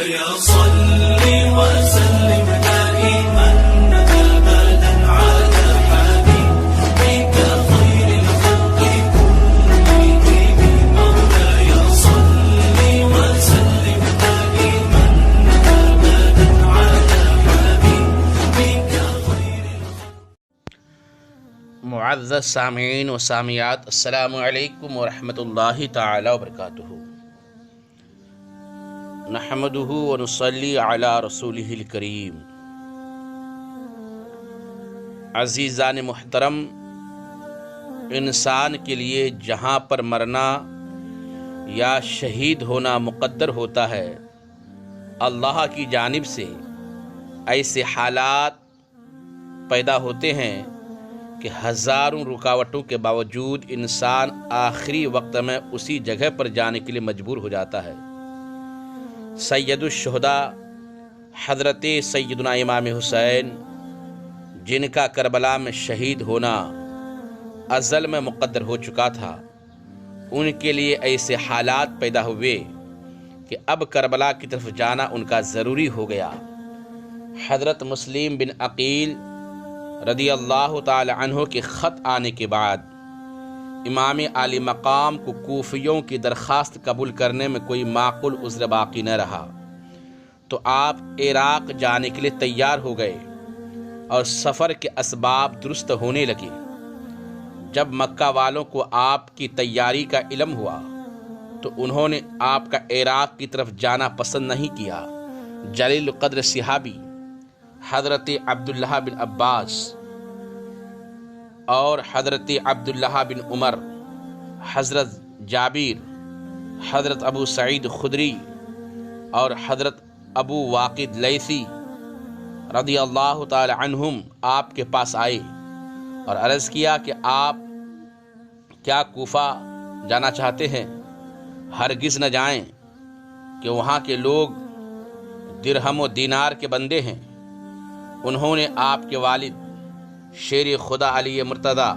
مولاي صل وسلم دائما أبدا على حبيبك خير الخلق كلهم مولاي صل وسلم دائما أبدا على حبيبك خير معزز سامعین و سامعات، السلام علیکم ورحمۃ اللہ تعالی وبرکاتہ۔ نحمدہ ونصلی علی رسولہ الکریم۔ عزیزان محترم، انسان کے لیے جہاں پر مرنا یا شہید ہونا مقدر ہوتا ہے، اللہ کی جانب سے ایسے حالات پیدا ہوتے ہیں کہ ہزاروں رکاوٹوں کے باوجود انسان آخری وقت میں اسی جگہ پر جانے کے لیے مجبور ہو جاتا ہے۔ سید الشہداء حضرت سیدنا امام حسین، جن کا کربلا میں شہید ہونا ازل میں مقدر ہو چکا تھا، ان کے لیے ایسے حالات پیدا ہوئے کہ اب کربلا کی طرف جانا ان کا ضروری ہو گیا۔ حضرت مسلم بن عقیل رضی اللہ تعالی عنہ کے خط آنے کے بعد امام عالی مقام کو کوفیوں کی درخواست قبول کرنے میں کوئی معقول عذر باقی نہ رہا، تو آپ عراق جانے کے لیے تیار ہو گئے اور سفر کے اسباب درست ہونے لگے۔ جب مکہ والوں کو آپ کی تیاری کا علم ہوا تو انہوں نے آپ کا عراق کی طرف جانا پسند نہیں کیا۔ جلیل القدر صحابی حضرت عبداللہ بن عباس اور حضرت عبداللہ بن عمر، حضرت جابر، حضرت ابو سعید خدری اور حضرت ابو واقد لیثی رضی اللہ تعالی عنہم آپ کے پاس آئے اور عرض کیا کہ آپ کیا کوفہ جانا چاہتے ہیں؟ ہرگز نہ جائیں کہ وہاں کے لوگ درہم و دینار کے بندے ہیں۔ انہوں نے آپ کے والد شیر خدا علی مرتضیٰ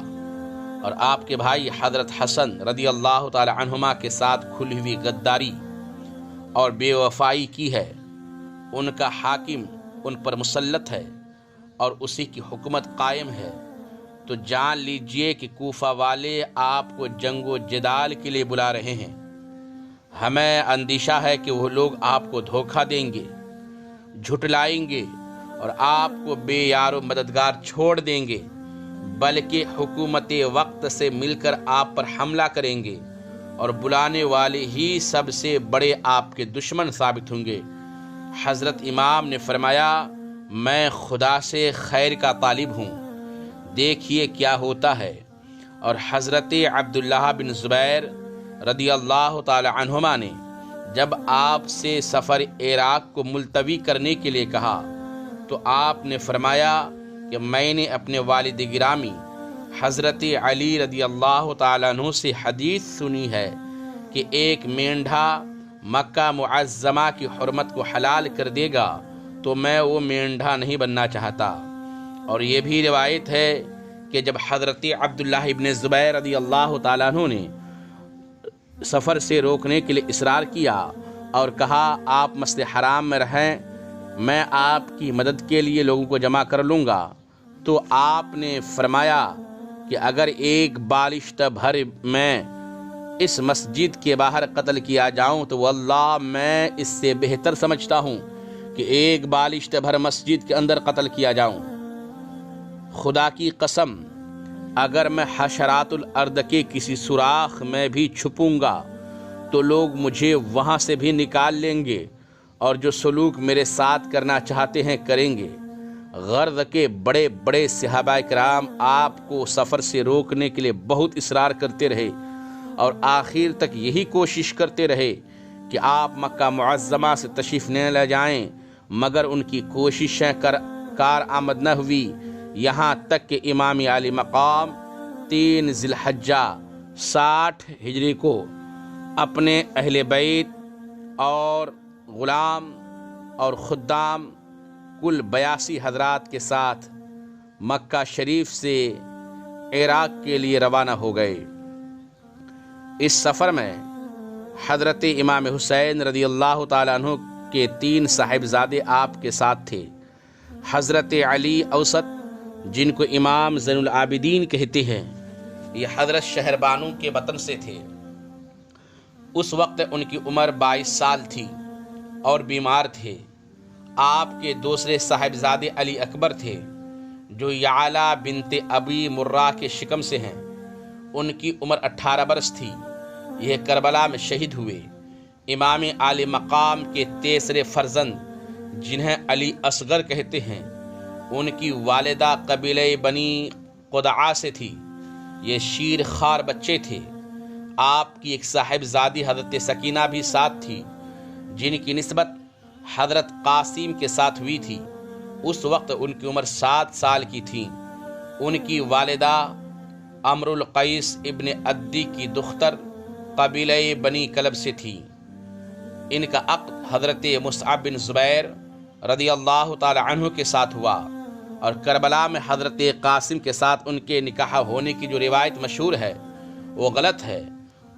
اور آپ کے بھائی حضرت حسن رضی اللہ تعالی عنہما کے ساتھ کھلی ہوئی غداری اور بے وفائی کی ہے۔ ان کا حاکم ان پر مسلط ہے اور اسی کی حکومت قائم ہے، تو جان لیجئے کہ کوفہ والے آپ کو جنگ و جدال کے لیے بلا رہے ہیں۔ ہمیں اندیشہ ہے کہ وہ لوگ آپ کو دھوکہ دیں گے، جھٹلائیں گے اور آپ کو بے یار و مددگار چھوڑ دیں گے، بلکہ حکومت وقت سے مل کر آپ پر حملہ کریں گے اور بلانے والے ہی سب سے بڑے آپ کے دشمن ثابت ہوں گے۔ حضرت امام نے فرمایا، میں خدا سے خیر کا طالب ہوں، دیکھیے کیا ہوتا ہے۔ اور حضرت عبداللہ بن زبیر رضی اللہ تعالی عنہما نے جب آپ سے سفر عراق کو ملتوی کرنے کے لیے کہا تو آپ نے فرمایا کہ میں نے اپنے والد گرامی حضرت علی رضی اللہ تعالیٰ عنہ سے حدیث سنی ہے کہ ایک مینڈھا مکہ معظمہ کی حرمت کو حلال کر دے گا تو میں وہ مینڈھا نہیں بننا چاہتا۔ اور یہ بھی روایت ہے کہ جب حضرت عبداللہ ابن زبیر رضی اللہ تعالیٰ عنہ نے سفر سے روکنے کے لیے اصرار کیا اور کہا آپ مسجد حرام میں رہیں، میں آپ کی مدد کے لیے لوگوں کو جمع کر لوں گا، تو آپ نے فرمایا کہ اگر ایک بالشتہ بھر میں اس مسجد کے باہر قتل کیا جاؤں تو واللہ میں اس سے بہتر سمجھتا ہوں کہ ایک بالشتہ بھر مسجد کے اندر قتل کیا جاؤں۔ خدا کی قسم، اگر میں حشرات الارض کے کسی سوراخ میں بھی چھپوں گا تو لوگ مجھے وہاں سے بھی نکال لیں گے اور جو سلوک میرے ساتھ کرنا چاہتے ہیں کریں گے۔ غرض کے بڑے بڑے صحابہ کرام آپ کو سفر سے روکنے کے لیے بہت اصرار کرتے رہے اور آخر تک یہی کوشش کرتے رہے کہ آپ مکہ معظمہ سے تشریف نہ لے جائیں، مگر ان کی کوششیں کارآمد نہ ہوئی، یہاں تک کہ امام عالی مقام 3 ذی الحجہ 60 ہجری کو اپنے اہل بیت اور غلام اور خدام کل 82 حضرات کے ساتھ مکہ شریف سے عراق کے لیے روانہ ہو گئے۔ اس سفر میں حضرت امام حسین رضی اللہ تعالیٰ عنہ کے 3 صاحبزادے آپ کے ساتھ تھے۔ حضرت علی اوسط، جن کو امام زین العابدین کہتے ہیں، یہ حضرت شہر بانو کے وطن سے تھے۔ اس وقت ان کی عمر 22 سال تھی اور بیمار تھے۔ آپ کے دوسرے صاحبزادے علی اکبر تھے، جو یعلا بنت ابی مرہ کے شکم سے ہیں۔ ان کی عمر 18 برس تھی۔ یہ کربلا میں شہید ہوئے۔ امام عالی مقام کے تیسرے فرزند، جنہیں علی اصغر کہتے ہیں، ان کی والدہ قبیلہ بنی قدعہ سے تھی۔ یہ شیر خوار بچے تھے۔ آپ کی ایک صاحبزادی حضرت سکینہ بھی ساتھ تھی، جن کی نسبت حضرت قاسم کے ساتھ ہوئی تھی۔ اس وقت ان کی عمر 7 سال کی تھی۔ ان کی والدہ امر القیس ابن عدی کی دختر قبیلہ بنی کلب سے تھی۔ ان کا عقد حضرت مصعب بن زبیر رضی اللہ تعالی عنہ کے ساتھ ہوا، اور کربلا میں حضرت قاسم کے ساتھ ان کے نکاح ہونے کی جو روایت مشہور ہے وہ غلط ہے۔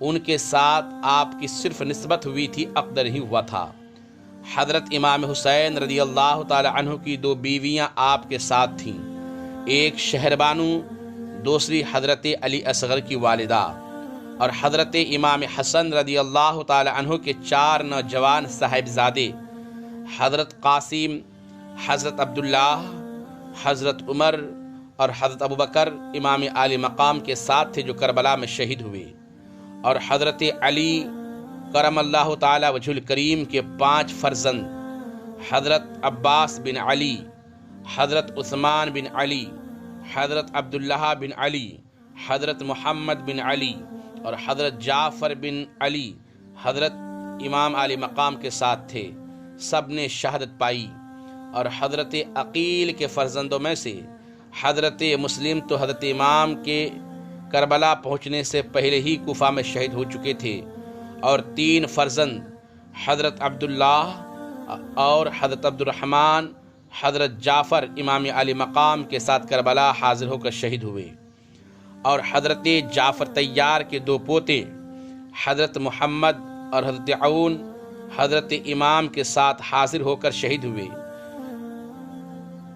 ان کے ساتھ آپ کی صرف نسبت ہوئی تھی، عقد نہیں ہوا تھا۔ حضرت امام حسین رضی اللہ تعالی عنہ کی 2 بیویاں آپ کے ساتھ تھیں، ایک شہر بانو، دوسری حضرت علی اصغر کی والدہ، اور حضرت امام حسن رضی اللہ تعالی عنہ کے 4 نوجوان صاحبزادے، حضرت قاسم، حضرت عبداللہ، حضرت عمر اور حضرت ابوبکر امام عالی مقام کے ساتھ تھے، جو کربلا میں شہید ہوئے۔ اور حضرت علی کرم اللہ تعالی وجہ الکریم کے 5 فرزند، حضرت عباس بن علی، حضرت عثمان بن علی، حضرت عبداللہ بن علی، حضرت محمد بن علی اور حضرت جعفر بن علی، حضرت امام علی مقام کے ساتھ تھے۔ سب نے شہادت پائی۔ اور حضرت عقیل کے فرزندوں میں سے حضرت مسلم تو حضرت امام کے کربلا پہنچنے سے پہلے ہی کوفہ میں شہید ہو چکے تھے، اور 3 فرزند حضرت عبداللہ اور حضرت عبد الرحمن، حضرت جعفر امام علی مقام کے ساتھ کربلا حاضر ہو کر شہید ہوئے۔ اور حضرت جعفر طیار کے 2 پوتے حضرت محمد اور حضرت عون حضرت امام کے ساتھ حاضر ہو کر شہید ہوئے۔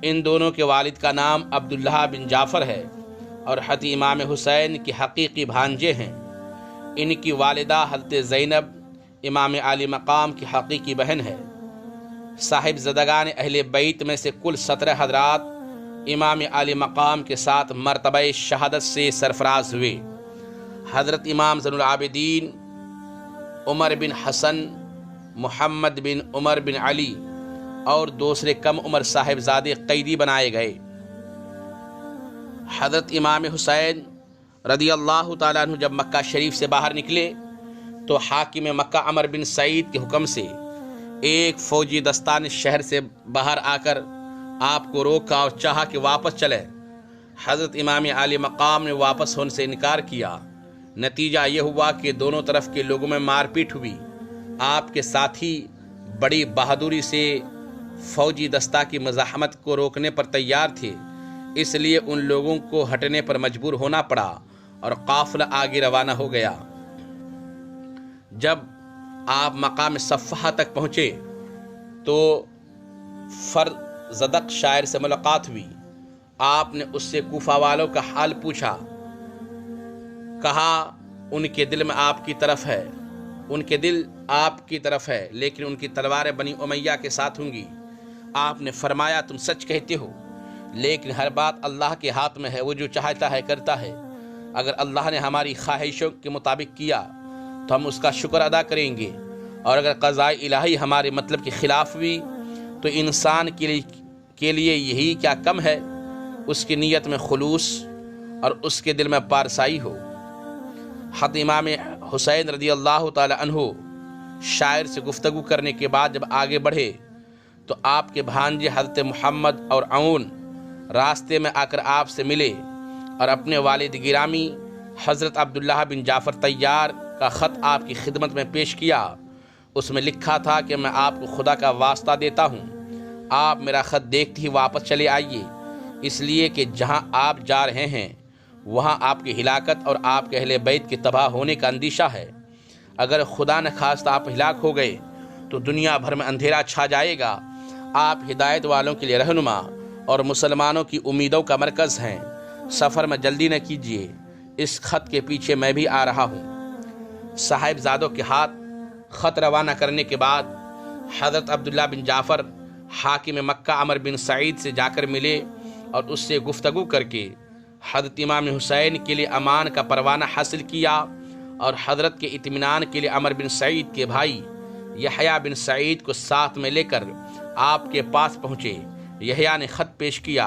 ان دونوں کے والد کا نام عبداللہ بن جعفر ہے اور حضرت امام حسین کی حقیقی بھانجے ہیں۔ ان کی والدہ حضرت زینب امام عالی مقام کی حقیقی بہن ہے۔ صاحب زدگان اہل بیت میں سے کل 17 حضرات امام عالی مقام کے ساتھ مرتبہ شہادت سے سرفراز ہوئے۔ حضرت امام زین العابدین، عمر بن حسن، محمد بن عمر بن علی اور دوسرے کم عمر صاحبزادے قیدی بنائے گئے۔ حضرت امام حسین رضی اللہ تعالیٰ عنہ جب مکہ شریف سے باہر نکلے تو حاکم مکہ عمر بن سعید کے حکم سے ایک فوجی دستہ نے شہر سے باہر آ کر آپ کو روکا اور چاہا کہ واپس چلے۔ حضرت امام عالی مقام نے واپس ہونے سے انکار کیا۔ نتیجہ یہ ہوا کہ دونوں طرف کے لوگوں میں مار پیٹ ہوئی۔ آپ کے ساتھی بڑی بہادری سے فوجی دستہ کی مزاحمت کو روکنے پر تیار تھے، اس لیے ان لوگوں کو ہٹنے پر مجبور ہونا پڑا اور قافلہ آگے روانہ ہو گیا۔ جب آپ مقام صفحہ تک پہنچے تو فرزدق شاعر سے ملاقات ہوئی۔ آپ نے اس سے کوفہ والوں کا حال پوچھا، کہا ان کے دل میں آپ کی طرف ہے، ان کے دل آپ کی طرف ہے، لیکن ان کی تلواریں بنی امیہ کے ساتھ ہوں گی۔ آپ نے فرمایا تم سچ کہتے ہو، لیکن ہر بات اللہ کے ہاتھ میں ہے، وہ جو چاہتا ہے کرتا ہے۔ اگر اللہ نے ہماری خواہشوں کے مطابق کیا تو ہم اس کا شکر ادا کریں گے، اور اگر قضاء الہی ہمارے مطلب کے خلاف ہوئی تو انسان کے لیے یہی کیا کم ہے، اس کی نیت میں خلوص اور اس کے دل میں پارسائی ہو۔ حضرت امام حسین رضی اللہ تعالی عنہ شاعر سے گفتگو کرنے کے بعد جب آگے بڑھے تو آپ کے بھانجے حضرت محمد اور عون راستے میں آ کر آپ سے ملے اور اپنے والد گرامی حضرت عبداللہ بن جعفر طیار کا خط آپ کی خدمت میں پیش کیا۔ اس میں لکھا تھا کہ میں آپ کو خدا کا واسطہ دیتا ہوں، آپ میرا خط دیکھتے ہی واپس چلے آئیے، اس لیے کہ جہاں آپ جا رہے ہیں وہاں آپ کی ہلاکت اور آپ کے اہل بیت کے تباہ ہونے کا اندیشہ ہے۔ اگر خدا نخواستہ آپ ہلاک ہو گئے تو دنیا بھر میں اندھیرا چھا جائے گا۔ آپ ہدایت والوں کے لیے رہنما اور مسلمانوں کی امیدوں کا مرکز ہیں۔ سفر میں جلدی نہ کیجیے، اس خط کے پیچھے میں بھی آ رہا ہوں۔ صاحبزادوں کے ہاتھ خط روانہ کرنے کے بعد حضرت عبداللہ بن جعفر حاکم مکہ عمر بن سعید سے جا کر ملے اور اس سے گفتگو کر کے حضرت امام حسین کے لیے امان کا پروانہ حاصل کیا، اور حضرت کے اطمینان کے لیے عمر بن سعید کے بھائی یحییٰ بن سعید کو ساتھ میں لے کر آپ کے پاس پہنچے۔ یحییٰ نے خط پیش کیا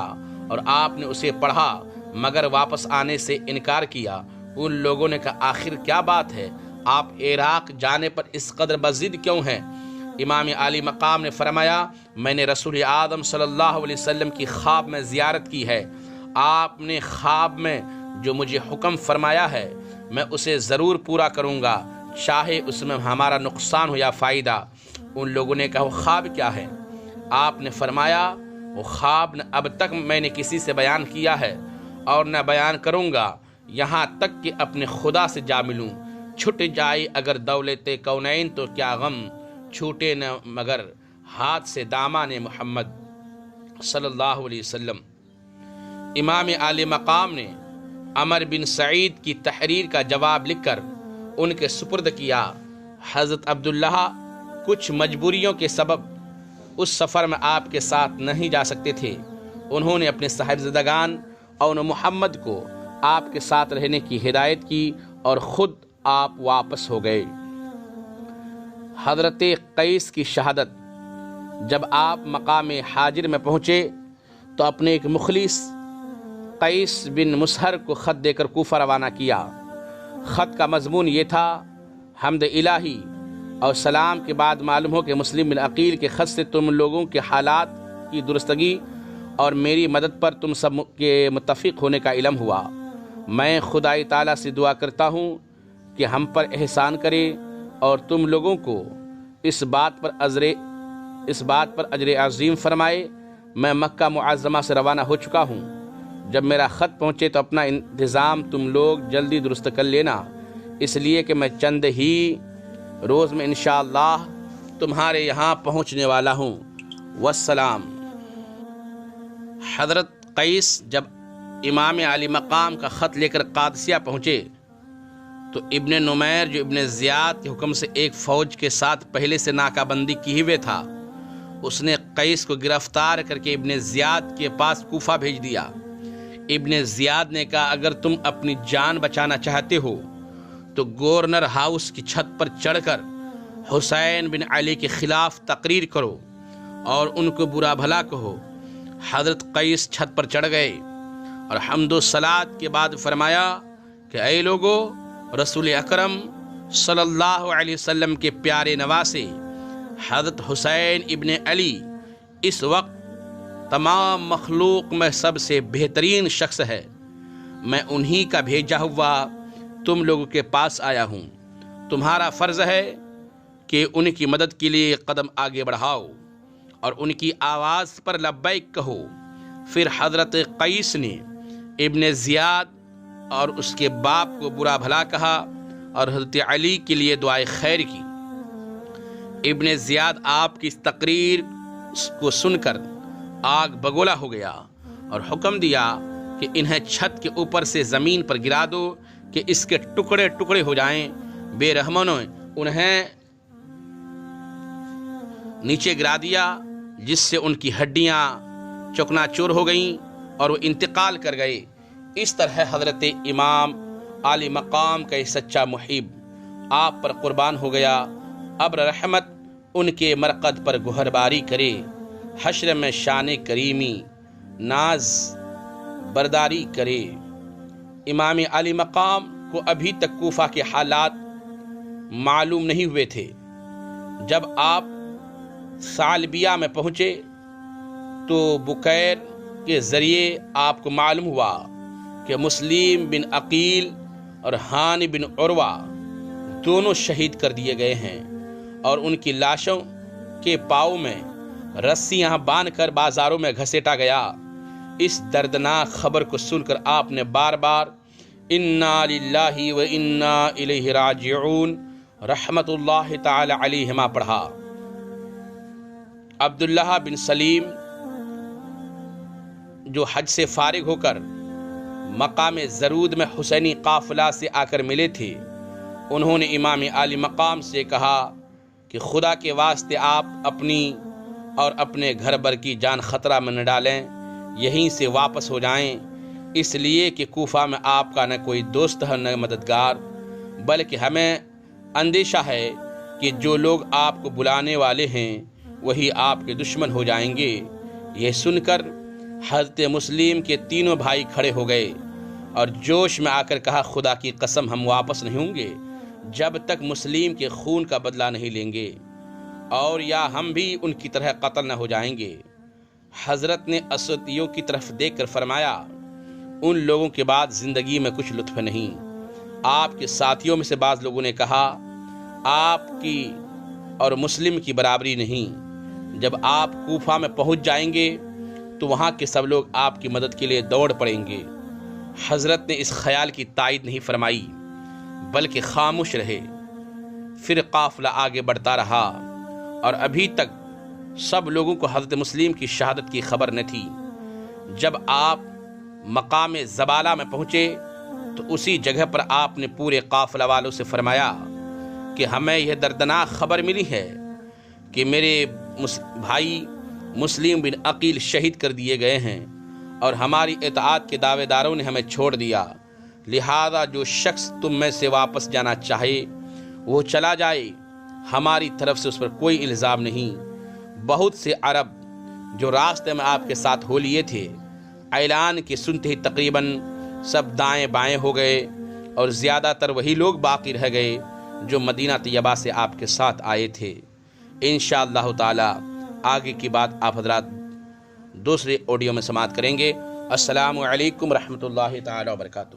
اور آپ نے اسے پڑھا، مگر واپس آنے سے انکار کیا۔ ان لوگوں نے کہا آخر کیا بات ہے، آپ عراق جانے پر اس قدر بضد کیوں ہیں؟ امام عالی مقام نے فرمایا میں نے رسول اعظم صلی اللہ علیہ وسلم کی خواب میں زیارت کی ہے، آپ نے خواب میں جو مجھے حکم فرمایا ہے میں اسے ضرور پورا کروں گا، چاہے اس میں ہمارا نقصان ہو یا فائدہ۔ ان لوگوں نے کہا وہ خواب کیا ہے؟ آپ نے فرمایا وہ خواب نہ اب تک میں نے کسی سے بیان کیا ہے اور نہ بیان کروں گا، یہاں تک کہ اپنے خدا سے جا ملوں۔ چھٹ جائے اگر دولت کونین تو کیا غم، چھوٹے نہ مگر ہاتھ سے دامان محمد صلی اللہ علیہ وسلم۔ امام عالی مقام نے عمر بن سعید کی تحریر کا جواب لکھ کر ان کے سپرد کیا۔ حضرت عبداللہ کچھ مجبوریوں کے سبب اس سفر میں آپ کے ساتھ نہیں جا سکتے تھے۔ انہوں نے اپنے صاحبزادگان اور محمد کو آپ کے ساتھ رہنے کی ہدایت کی اور خود آپ واپس ہو گئے۔ حضرت قیس کی شہادت۔ جب آپ مقام حاجر میں پہنچے تو اپنے ایک مخلص قیس بن مسہر کو خط دے کر کوفہ روانہ کیا۔ خط کا مضمون یہ تھا حمد الہی اور سلام کے بعد معلوم ہو کہ مسلم بن عقیل کے خط سے تم لوگوں کے حالات کی درستگی اور میری مدد پر تم سب کے متفق ہونے کا علم ہوا۔ میں خدائے تعالیٰ سے دعا کرتا ہوں کہ ہم پر احسان کرے اور تم لوگوں کو اس بات پر اجر عظیم فرمائے۔ میں مکہ معظمہ سے روانہ ہو چکا ہوں، جب میرا خط پہنچے تو اپنا انتظام تم لوگ جلدی درست کر لینا، اس لیے کہ میں چند ہی روز میں انشاءاللہ تمہارے یہاں پہنچنے والا ہوں۔ والسلام۔ حضرت قیس جب امام علی مقام کا خط لے کر قادسیہ پہنچے تو ابن نمیر جو ابن زیاد کے حکم سے ایک فوج کے ساتھ پہلے سے ناکہ بندی کی ہوئے تھا، اس نے قیس کو گرفتار کر کے ابن زیاد کے پاس کوفہ بھیج دیا۔ ابن زیاد نے کہا اگر تم اپنی جان بچانا چاہتے ہو تو گورنر ہاؤس کی چھت پر چڑھ کر حسین بن علی کے خلاف تقریر کرو اور ان کو برا بھلا کہو۔ حضرت قیس چھت پر چڑھ گئے اور حمد و صلات کے بعد فرمایا کہ اے لوگو، رسول اکرم صلی اللہ علیہ وسلم کے پیارے نواسے حضرت حسین ابن علی اس وقت تمام مخلوق میں سب سے بہترین شخص ہے۔ میں انہی کا بھیجا ہوا تم لوگوں کے پاس آیا ہوں۔ تمہارا فرض ہے کہ ان کی مدد کے لیے قدم آگے بڑھاؤ اور ان کی آواز پر لبیک کہو۔ پھر حضرت قیس نے ابن زیاد اور اس کے باپ کو برا بھلا کہا اور حضرت علی کے لیے دعائے خیر کی۔ ابن زیاد آپ کی اس تقریر کو سن کر آگ بگولا ہو گیا اور حکم دیا کہ انہیں چھت کے اوپر سے زمین پر گرا دو کہ اس کے ٹکڑے ٹکڑے ہو جائیں۔ بے رحموں نے انہیں نیچے گرا دیا، جس سے ان کی ہڈیاں چکنا چور ہو گئیں اور وہ انتقال کر گئے۔ اس طرح حضرت امام عالی مقام کا ایک سچا محب آپ پر قربان ہو گیا۔ ابر رحمت ان کے مرقد پر گہر باری کرے، حشر میں شان کریمی ناز برداری کرے۔ امام علی مقام کو ابھی تک کوفہ کے حالات معلوم نہیں ہوئے تھے۔ جب آپ ثعلبیہ میں پہنچے تو بکیر کے ذریعے آپ کو معلوم ہوا کہ مسلم بن عقیل اور ہانی بن عروہ دونوں شہید کر دیے گئے ہیں اور ان کی لاشوں کے پاؤں میں رسیاں باندھ کر بازاروں میں گھسیٹا گیا۔ اس دردناک خبر کو سن کر آپ نے بار بار انا للہ و انا الیہ راجعون رحمت اللہ تعالی علیہما پڑھا۔ عبداللہ بن سلیم جو حج سے فارغ ہو کر مقام زرود میں حسینی قافلہ سے آ کر ملے تھے، انہوں نے امام عالی مقام سے کہا کہ خدا کے واسطے آپ اپنی اور اپنے گھر بر کی جان خطرہ میں نہ ڈالیں، یہیں سے واپس ہو جائیں، اس لیے کہ کوفہ میں آپ کا نہ کوئی دوست ہے نہ مددگار، بلکہ ہمیں اندیشہ ہے کہ جو لوگ آپ کو بلانے والے ہیں وہی آپ کے دشمن ہو جائیں گے۔ یہ سن کر حضرت مسلم کے تینوں بھائی کھڑے ہو گئے اور جوش میں آ کر کہا، خدا کی قسم ہم واپس نہیں ہوں گے جب تک مسلم کے خون کا بدلہ نہیں لیں گے، اور یا ہم بھی ان کی طرح قتل نہ ہو جائیں گے۔ حضرت نے اسودیوں کی طرف دیکھ کر فرمایا، ان لوگوں کے بعد زندگی میں کچھ لطف نہیں۔ آپ کے ساتھیوں میں سے بعض لوگوں نے کہا، آپ کی اور مسلم کی برابری نہیں، جب آپ کوفہ میں پہنچ جائیں گے تو وہاں کے سب لوگ آپ کی مدد کے لیے دوڑ پڑیں گے۔ حضرت نے اس خیال کی تائید نہیں فرمائی بلکہ خاموش رہے۔ پھر قافلہ آگے بڑھتا رہا اور ابھی تک سب لوگوں کو حضرت مسلم کی شہادت کی خبر نہ تھی۔ جب آپ مقام زبالہ میں پہنچے تو اسی جگہ پر آپ نے پورے قافلہ والوں سے فرمایا کہ ہمیں یہ دردناک خبر ملی ہے کہ میرے بھائی مسلم بن عقیل شہید کر دیے گئے ہیں اور ہماری اطاعت کے دعوے داروں نے ہمیں چھوڑ دیا، لہذا جو شخص تم میں سے واپس جانا چاہے وہ چلا جائے، ہماری طرف سے اس پر کوئی الزام نہیں۔ بہت سے عرب جو راستے میں آپ کے ساتھ ہو لیے تھے، اعلان کے سنتے ہی تقریباً سب دائیں بائیں ہو گئے اور زیادہ تر وہی لوگ باقی رہ گئے جو مدینہ طیبہ سے آپ کے ساتھ آئے تھے۔ انشاءاللہ تعالی آگے کی بات آپ حضرات دوسرے آڈیو میں سماعت کریں گے۔ السلام علیکم ورحمۃ اللہ تعالی وبرکاتہ۔